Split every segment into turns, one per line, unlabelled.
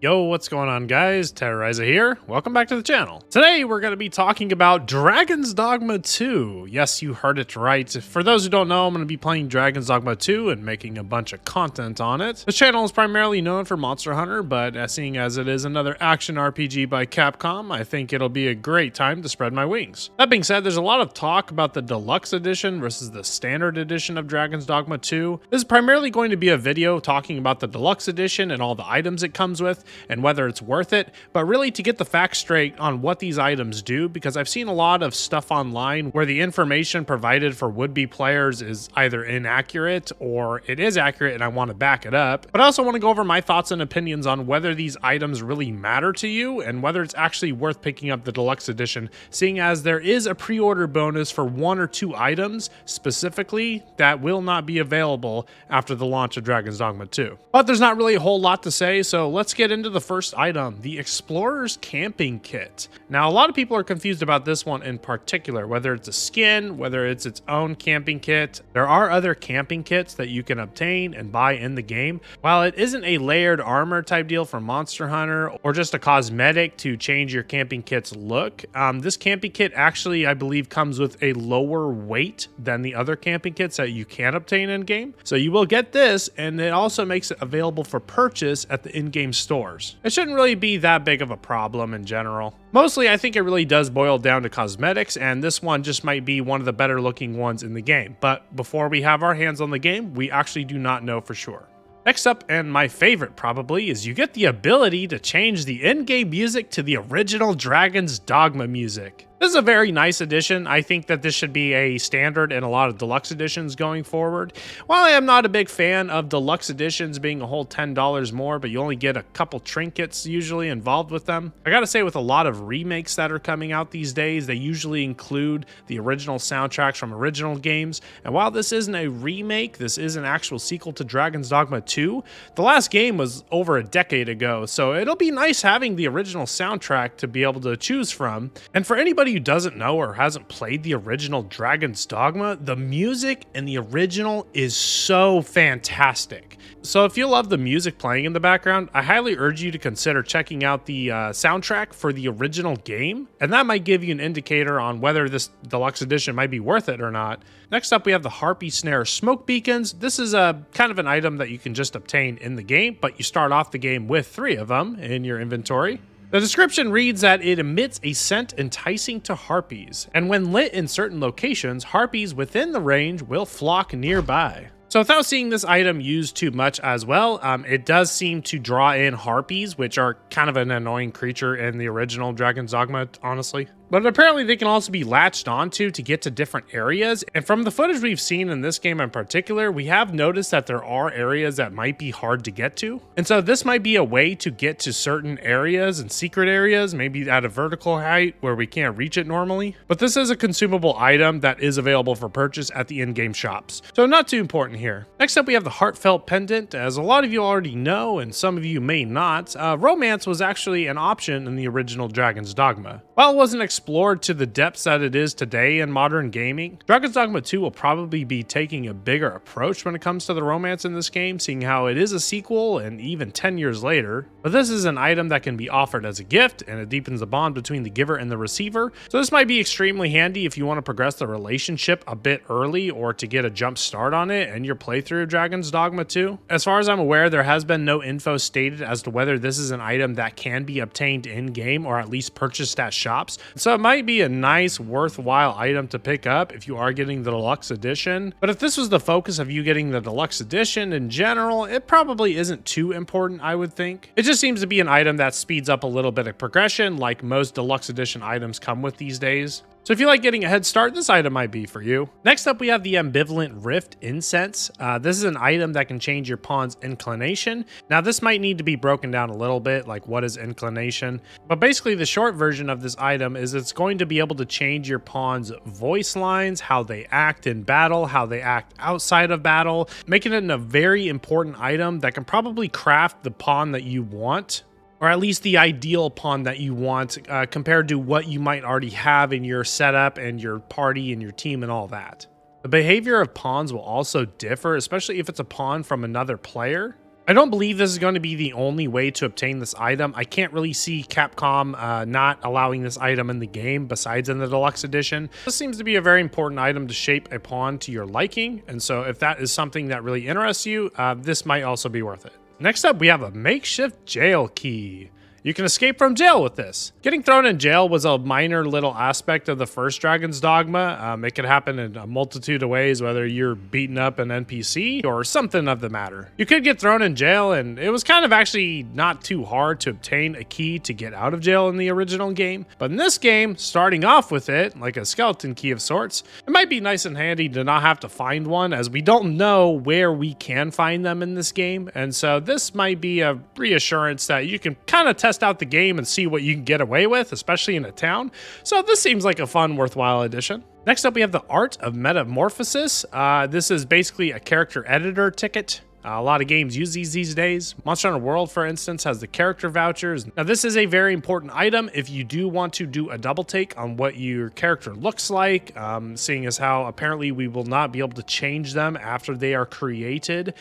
Yo, what's going on, guys? Terrorizer here. Welcome back to the channel. Today, we're going to be talking about Dragon's Dogma 2. Yes, you heard it right. For those who don't know, I'm going to be playing Dragon's Dogma 2 and making a bunch of content on it. This channel is primarily known for Monster Hunter, but seeing as it is another action RPG by Capcom, I think it'll be a great time to spread my wings. That being said, there's a lot of talk about the Deluxe Edition versus the Standard Edition of Dragon's Dogma 2. This is primarily going to be a video talking about the Deluxe Edition and all the items it comes with, and whether it's worth it, but really to get the facts straight on what these items do, because I've seen a lot of stuff online where the information provided for would-be players is either inaccurate or it is accurate and I want to back it up. But I also want to go over my thoughts and opinions on whether these items really matter to you and whether it's actually worth picking up the Deluxe Edition, seeing as there is a pre-order bonus for 1 or 2 items specifically that will not be available after the launch of Dragon's Dogma 2. But there's not really a whole lot to say, so let's get into the first item, the Explorer's Camping Kit. Now, a lot of people are confused about this one in particular, whether it's a skin, whether it's its own camping kit. There are other camping kits that you can obtain and buy in the game. While it isn't a layered armor type deal for Monster Hunter or just a cosmetic to change your camping kit's look, this camping kit actually, I believe, comes with a lower weight than the other camping kits that you can obtain in game. So you will get this, and it also makes it available for purchase at the in-game stores. It shouldn't really be that big of a problem in general. Mostly, I think it really does boil down to cosmetics, and this one just might be one of the better looking ones in the game. But before we have our hands on the game, we actually do not know for sure. Next up, and my favorite probably, is you get the ability to change the in-game music to the original Dragon's Dogma music. This is a very nice addition. I think that this should be a standard in a lot of deluxe editions going forward. While I am not a big fan of deluxe editions being a whole $10 more, but you only get a couple trinkets usually involved with them, I gotta say with a lot of remakes that are coming out these days, they usually include the original soundtracks from original games. And while this isn't a remake, this is an actual sequel to Dragon's Dogma 2. The last game was over a decade ago, so it'll be nice having the original soundtrack to be able to choose from. And for anybody who doesn't know or hasn't played the original Dragon's Dogma, the music in the original is so fantastic. So if you love the music playing in the background, I highly urge you to consider checking out the soundtrack for the original game, and that might give you an indicator on whether this deluxe edition might be worth it or not. Next up, we have the Harpy Snare smoke beacons. This is a kind of an item that you can just obtain in the game, but you start off the game with 3 of them in your inventory. The description reads that it emits a scent enticing to harpies, and when lit in certain locations, harpies within the range will flock nearby. So without seeing this item used too much as well, it does seem to draw in harpies, which are kind of an annoying creature in the original Dragon's Dogma, honestly. But apparently they can also be latched onto to get to different areas. And from the footage we've seen in this game in particular, we have noticed that there are areas that might be hard to get to. And so this might be a way to get to certain areas and secret areas, maybe at a vertical height where we can't reach it normally. But this is a consumable item that is available for purchase at the in-game shops. So not too important here. Next up, we have the Heartfelt Pendant. As a lot of you already know, and some of you may not, romance was actually an option in the original Dragon's Dogma. While it wasn't explored to the depths that it is today in modern gaming, Dragon's Dogma 2 will probably be taking a bigger approach when it comes to the romance in this game, seeing how it is a sequel and even 10 years later. But this is an item that can be offered as a gift, and it deepens the bond between the giver and the receiver. So this might be extremely handy if you want to progress the relationship a bit early or to get a jump start on it and your playthrough of Dragon's Dogma 2. As far as I'm aware, there has been no info stated as to whether this is an item that can be obtained in-game or at least purchased at shops. So it might be a nice, worthwhile item to pick up if you are getting the Deluxe Edition. But if this was the focus of you getting the Deluxe Edition in general, it probably isn't too important, I would think. It just seems to be an item that speeds up a little bit of progression like most Deluxe Edition items come with these days. So if you like getting a head start, this item might be for you. Next up, we have the Ambivalent Rift Incense. This is an item that can change your pawn's inclination. Now, this might need to be broken down a little bit, like what is inclination? But basically, the short version of this item is it's going to be able to change your pawn's voice lines, how they act in battle, how they act outside of battle, making it a very important item that can probably craft the pawn that you want, or at least the ideal pawn that you want compared to what you might already have in your setup and your party and your team and all that. The behavior of pawns will also differ, especially if it's a pawn from another player. I don't believe this is going to be the only way to obtain this item. I can't really see Capcom not allowing this item in the game besides in the Deluxe Edition. This seems to be a very important item to shape a pawn to your liking, and so if that is something that really interests you, this might also be worth it. Next up, we have a makeshift jail key. You can escape from jail with this. Getting thrown in jail was a minor little aspect of the first Dragon's Dogma. It could happen in a multitude of ways, whether you're beating up an NPC or something of the matter. You could get thrown in jail, and it was kind of actually not too hard to obtain a key to get out of jail in the original game. But in this game, starting off with it, like a skeleton key of sorts, it might be nice and handy to not have to find one, as we don't know where we can find them in this game. And so this might be a reassurance that you can kind of test out the game and see what you can get away with, especially in a town. So this seems like a fun, worthwhile addition. Next up, we have the Art of Metamorphosis. This is basically a character editor ticket. A lot of games use these days. Monster Hunter World, for instance, has the character vouchers. Now, this is a very important item if you do want to do a double take on what your character looks like, seeing as how apparently we will not be able to change them after they are created.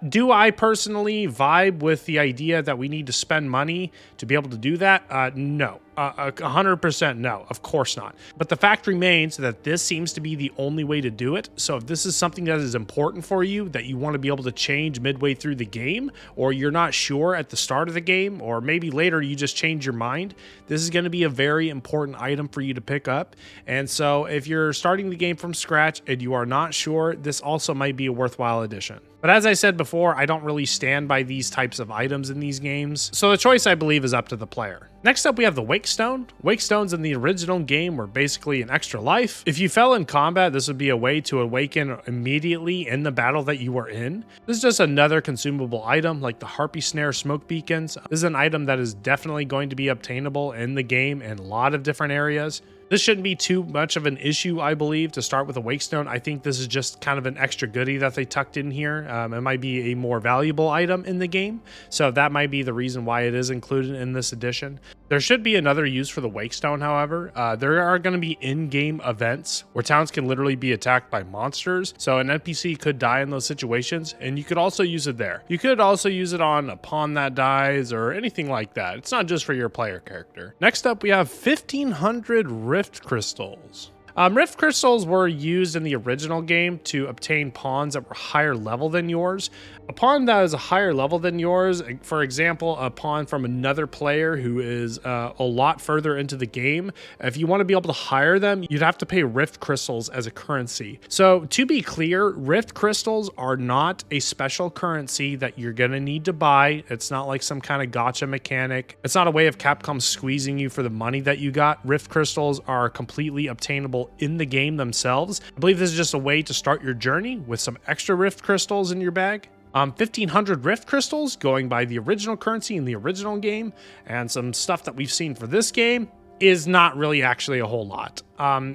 Do I personally vibe with the idea that we need to spend money to be able to do that? No. 100% no, of course not. But the fact remains that this seems to be the only way to do it. So if this is something that is important for you, that you want to be able to change midway through the game, or you're not sure at the start of the game, or maybe later you just change your mind, this is going to be a very important item for you to pick up. And so if you're starting the game from scratch and you are not sure, this also might be a worthwhile addition. But as I said before, I don't really stand by these types of items in these games, so the choice, I believe, is up to the player. Next up, we have the Wake Stone. Wake Stones in the original game were basically an extra life. If you fell in combat, this would be a way to awaken immediately in the battle that you were in. This is just another consumable item like the Harpy Snare smoke beacons. This is an item that is definitely going to be obtainable in the game in a lot of different areas. This shouldn't be too much of an issue, I believe, to start with a Wake Stone. I think this is just kind of an extra goodie that they tucked in here. It might be a more valuable item in the game, so that might be the reason why it is included in this edition. There should be another use for the Wake Stone, however. There are going to be in-game events where towns can literally be attacked by monsters, so an NPC could die in those situations, and you could also use it there. You could also use it on a pawn that dies or anything like that. It's not just for your player character. Next up, we have 1,500 Rift Crystals. Rift Crystals were used in the original game to obtain pawns that were higher level than yours. A pawn that is a higher level than yours, for example, a pawn from another player who is a lot further into the game, if you want to be able to hire them, you'd have to pay Rift Crystals as a currency. So to be clear, Rift Crystals are not a special currency that you're going to need to buy. It's not like some kind of gotcha mechanic. It's not a way of Capcom squeezing you for the money that you got. Rift Crystals are completely obtainable in the game themselves. I believe this is just a way to start your journey with some extra Rift Crystals in your bag. 1,500 Rift Crystals going by the original currency in the original game, and some stuff that we've seen for this game is not really actually a whole lot.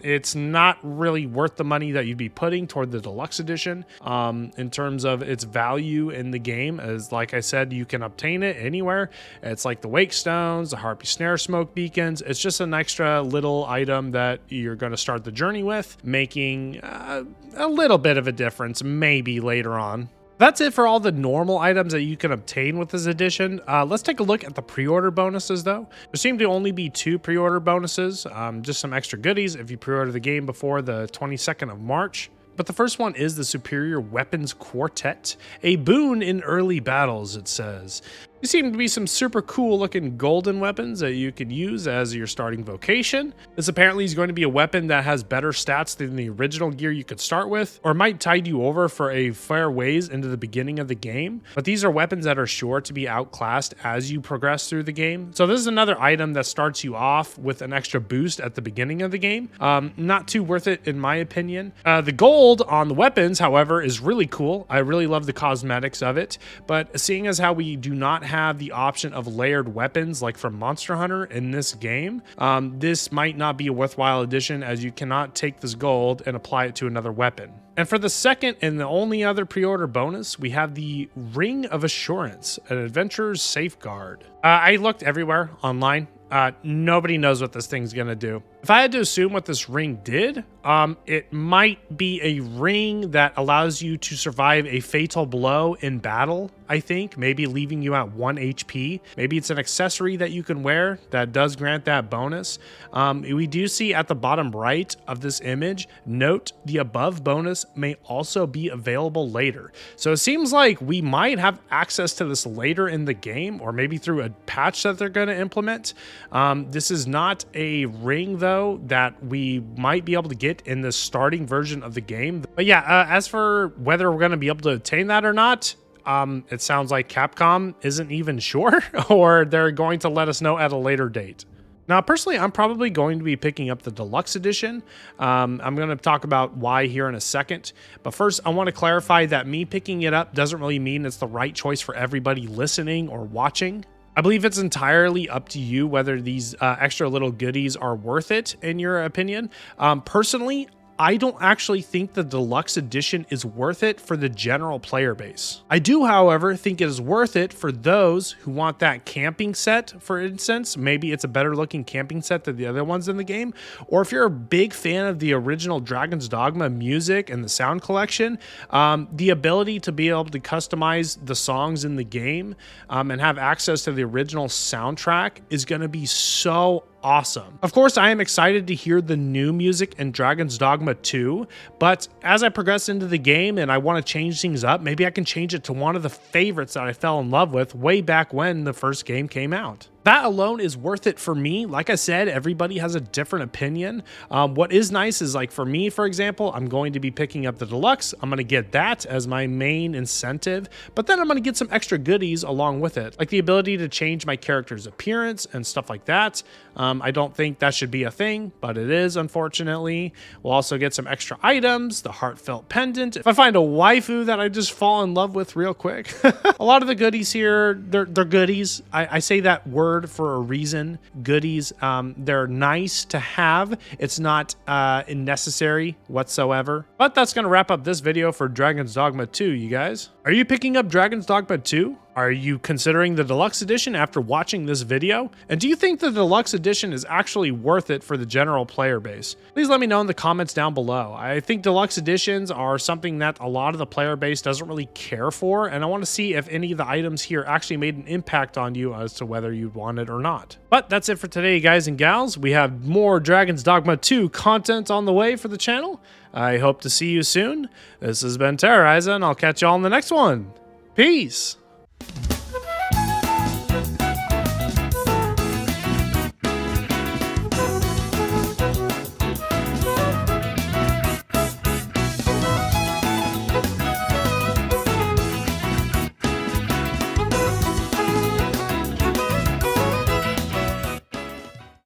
It's not really worth the money that you'd be putting toward the Deluxe Edition in terms of its value in the game. As like I said, you can obtain it anywhere. It's like the Wake Stones, the Harpy Snare smoke beacons. It's just an extra little item that you're going to start the journey with, making a little bit of a difference maybe later on. That's it for all the normal items that you can obtain with this edition. Let's take a look at the pre-order bonuses though. There seem to only be 2 pre-order bonuses, just some extra goodies if you pre-order the game before the 22nd of March. But the first one is the Superior Weapons Quartet, a boon in early battles, it says. These seem to be some super cool looking golden weapons that you could use as your starting vocation. This apparently is going to be a weapon that has better stats than the original gear you could start with, or might tide you over for a fair ways into the beginning of the game. But these are weapons that are sure to be outclassed as you progress through the game. So this is another item that starts you off with an extra boost at the beginning of the game. Not too worth it in my opinion. The gold on the weapons, however, is really cool. I really love the cosmetics of it, but seeing as how we do not have the option of layered weapons like from Monster Hunter in this game, this might not be a worthwhile addition, as you cannot take this gold and apply it to another weapon. And for the second and the only other pre-order bonus, we have the Ring of Assurance, an adventurer's safeguard. I looked everywhere online. Nobody knows what this thing's gonna do. If I had to assume what this ring did, it might be a ring that allows you to survive a fatal blow in battle I think, maybe leaving you at 1 HP. Maybe it's an accessory that you can wear that does grant that bonus. We do see at the bottom right of this image, note the above bonus may also be available later. So it seems like we might have access to this later in the game, or maybe through a patch that they're going to implement. This is not a ring though that we might be able to get in the starting version of the game. But yeah, as for whether we're going to be able to obtain that or not, it sounds like Capcom isn't even sure, or they're going to let us know at a later date. Now, personally, I'm probably going to be picking up the Deluxe Edition. I'm going to talk about why here in a second. But first, I want to clarify that me picking it up doesn't really mean it's the right choice for everybody listening or watching. I believe it's entirely up to you whether these extra little goodies are worth it, in your opinion. Personally, I don't actually think the Deluxe Edition is worth it for the general player base. I do, however, think it is worth it for those who want that camping set, for instance. Maybe it's a better looking camping set than the other ones in the game. Or if you're a big fan of the original Dragon's Dogma music and the sound collection, the ability to be able to customize the songs in the game and have access to the original soundtrack is going to be so awesome. Of course, I am excited to hear the new music in Dragon's Dogma 2, but as I progress into the game and I want to change things up, maybe I can change it to one of the favorites that I fell in love with way back when the first game came out. That alone is worth it for me. Like I said, everybody has a different opinion. What is nice is, like for me, for example, I'm going to be picking up the Deluxe. I'm going to get that as my main incentive, but then I'm going to get some extra goodies along with it, like the ability to change my character's appearance and stuff like that. I don't think that should be a thing, but it is, unfortunately. We'll also get some extra items, the Heartfelt Pendant. If I find a waifu that I just fall in love with real quick. A lot of the goodies here, they're goodies. I say that word for a reason. Goodies, they're nice to have. It's not necessary whatsoever. But that's going to wrap up this video for Dragon's Dogma 2, you guys. Are you picking up Dragon's Dogma 2? Are you considering the Deluxe Edition after watching this video? And do you think the Deluxe Edition is actually worth it for the general player base? Please let me know in the comments down below. I think Deluxe Editions are something that a lot of the player base doesn't really care for, and I want to see if any of the items here actually made an impact on you as to whether you'd want it or not. But that's it for today, guys and gals. We have more Dragon's Dogma 2 content on the way for the channel. I hope to see you soon. This has been Terroriza, and I'll catch y'all in the next one. Peace!